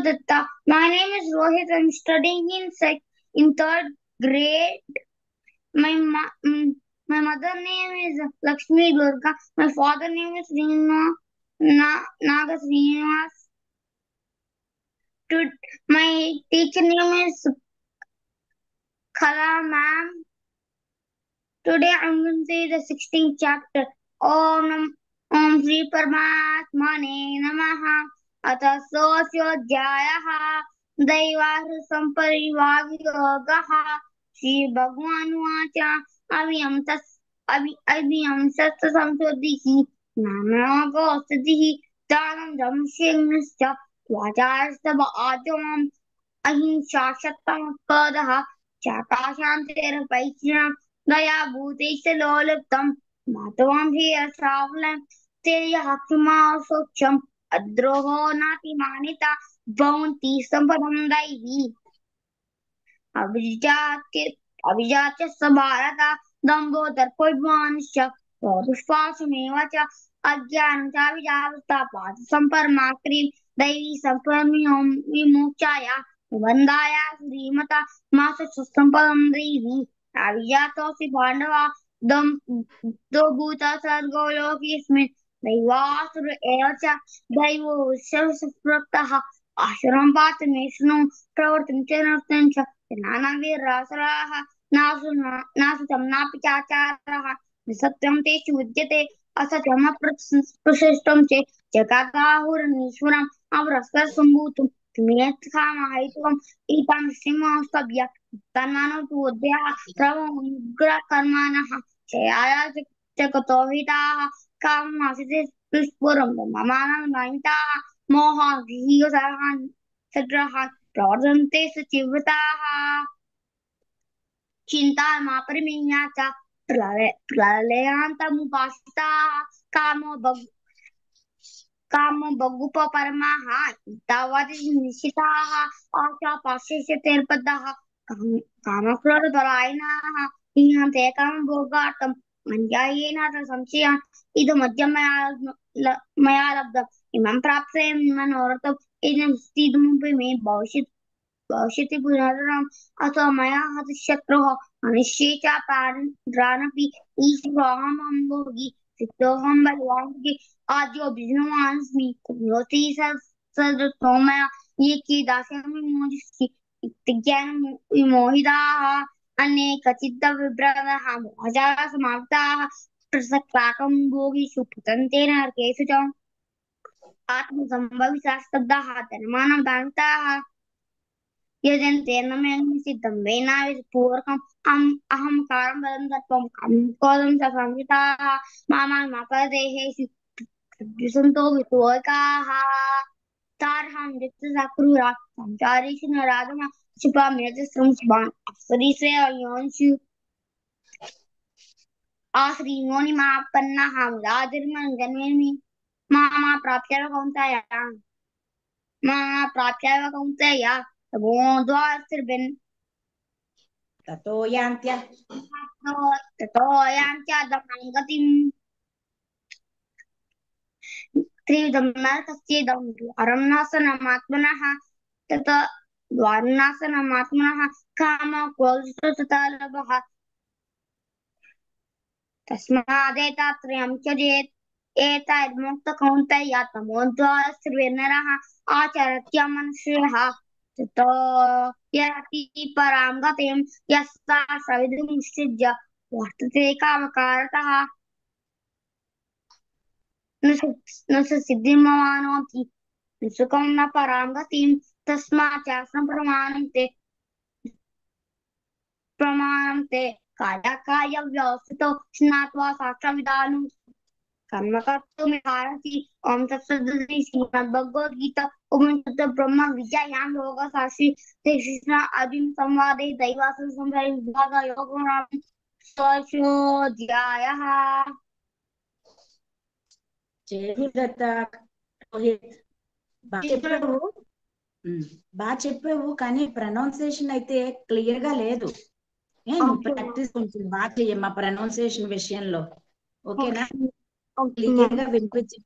Datta. My name is Rohit. I'm studying in third grade. My my mother name is Lakshmi Durga. My father name is Naga Srinivas. My teacher name is Kala ma'am. Today I'm going to say the 16th chapter. Om Shri Paramatmane Namaha. Atha Sosyojayaha. Daivahu Samparivagyogaha. Shri Bhagwan Vacha. Aviyam Sasta Samsodihi. Namago Siddhihi. Tanam Damshinnischa. Vajastava Ajamam. Ahimsa Shattam Padaha. Chakashantirapaichina. दया भूतेश लोलुप्तम् मातवां ह्यश्रावलम् तेयःक्षमा सूक्ष्मम् अद्रोहो नातिमानिता भवन्ति सम्पदं दैवी अभिजात्य स भारत दम्भो दर्पोऽभिमानश्च पौरुषपाशमेव च अज्ञानं चाभिजातस्ता पाच सम्परमाक्रीं दैवी सम्पन्नं विमोक्षाय निबन्धाय श्रीमता मासुसम्पदं दैवी अभिजातोऽसि पाण्डवा दो भूता सर्गो लोकेऽस्मिन् दैवासुर एव च दैवो विश्वसुप्रक्तः आश्रमं पात मे शृणु प्रवर्तिं च नर्तनं च नानावीरासुराः नासुतं नापि चाचारः सत्यं तेषु विद्यते असत्यमप्रशिष्टं चेत् जगदाहुरनीश्वरम् अवरस्करसम्भूतं किमेत्कामहैतुकम् इतां श्रीमस्तभ्य तन्मानोऽद्याः प्रमुग्रकर्माणः क्षयाय जगतो हिताः काममासिते दुष्पूरं ममानन्दाः मोहाभिसरहान् सद्रहान् प्रवर्तन्ते सुचिवृताः चिन्तामापरिमेया च प्रलयान्तमुपाश्रिताः कामभोगुपरमाः तावत् निश्चिताः आशापाशेषतेर्बद्धाः कामक्रोधपरायणाः ईहन्ते कामभोगार्थम् अन्यायेन संशयान् इदमद्य मया लब्धम् इमं प्राप्ते मनोरथम् इदं स्थितमपि मे भविष्यति पुनरम् अथवा मया हतशत्रुः मनुष्ये च प्राणपि ईश्वरोऽहं भोगी सिद्धोऽहं बलवान् आद्यो विष्णुवानस्मि योति सदृतो मया ये के दास्यामि मोदिष्यति इत्यज्ञानं विमोहिताः अन्ये कचित् विभ्रमः मोहजाः समाप्ताः प्रसक्ताकं भोगीषु पतन्ते नरकेषु च आत्मसम्भवितास्तब्धाः धर्माणं दान्ताः यजन्ते न मे सिद्धं वेनाविपूर्वकम् अहंकारं बलं दर्पं क्रोधं च संहिताः मामापदेहेषु सन्तो वितोकाः तारहं दिक्तसक्रूरा संचारीषु न राधमा क्षिपाम्यजस्रं शिवान् अप्सरीश्वरयोनिषु आश्रीमोनिमापन्नाः मुदाधिर्मं जन्मेमि मामा प्राप्य कौन्तेय ततो यान्त्यधमां गतिम् त्रिविधं नरकस्येदं द्वारं नाशनमात्मनः तथा द्वारनाशनमात्मनः कामक्रोधस्तथा लभः तस्मादेतात्रयं त्यजेत् एतैर्मुक्तकौन्तेय तमोद्वारस्त्रिभिर्नरः आचरत्य मनुष्यः ततो याति परां गतिं यस्ता सविदुमुत्सृज्य वर्तते कामकारतः न स सिद्धिमवानोति न सुखं न परां गतिं तस्मात् शास्त्रं प्रमाणं ते कायव्यवस्थितो स्नात्वा साक्षाविधानं कर्म कर्तुमिहारति ओम तत्सदिति श्रीमद्भगवद्गीता उपनिषत् ब्रह्म विद्यायां योगशास्त्रे श्रीकृष्ण अर्जुन संवादे दैवासुर संवादे विभाग योगो नाम षोडशोऽध्यायः బాగా చెప్పావు కానీ ప్రొనౌన్సియేషన్ అయితే క్లియర్ గా లేదు. ప్రాక్టీస్ కొంచెం బాగా చెయ్యమ్మా ప్రొనౌన్సియేషన్ విషయంలో. ఓకేనా? క్లియర్ గా వినిపించి